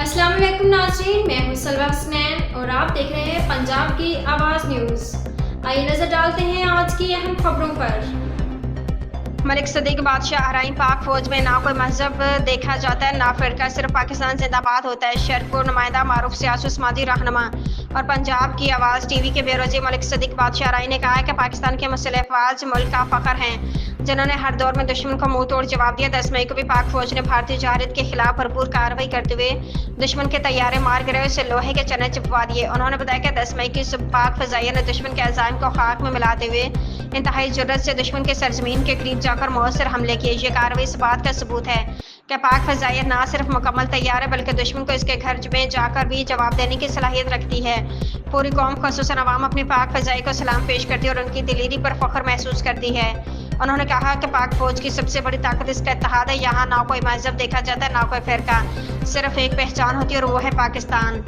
अस्सलाम वालेकुम नाज़रीन, मैं हूं सलवा हसनैन और आप देख रहे हैं पंजाब की आवाज़ न्यूज़। आइए नजर डालते हैं आज की अहम खबरों पर। मलिक सदीक बादशाह हराइन पाक फौज में ना कोई मजहब देखा जाता है ना फिरका, सिर्फ पाकिस्तान जिंदाबाद होता है। शरपुर नुमाइंदा मारूफ सियासी समाजी रहनुमा और पंजाब की आवाज़ टीवी के बेरोजी मलिक सदीक बादशाह हराइन ने कहा है कि पाकिस्तान के मुस्लिम अफवाज मुल्क का फख्र हैं, जिन्होंने हर दौर में दुश्मन को मुंह तोड़ जवाब दिया। 10 मई को भी पाक फौज ने भारतीय जहारियत के खिलाफ भरपूर कार्रवाई करते हुए दुश्मन के तैयारे मार गिरे उसे लोहे के चने चिपवा दिए। उन्होंने बताया कि 10 मई की सुबह पाक फजाइया ने दुश्मन के अज़ाइम को खाक में मिलाते हुए इंतहाई जुर्रत से दुश्मन के सरजमीन के करीब जाकर मौसर हमले किए। ये कार्रवाई इस बात का सबूत है कि पाक फजाइया न सिर्फ मुकम्मल तैयार है बल्कि दुश्मन को इसके घर में जाकर भी जवाब देने की सलाहियत रखती है। पूरी कौम खसूसन अवाम अपनी पाक फजाई को सलाम पेश करती है और उनकी दिलीरी पर फख्र महसूस करती है। उन्होंने कहा कि पाक फौज की सबसे बड़ी ताकत इसका इत्तेहाद है। यहाँ ना कोई मजहब देखा जाता है ना कोई फिरका, सिर्फ एक पहचान होती है और वो है पाकिस्तान।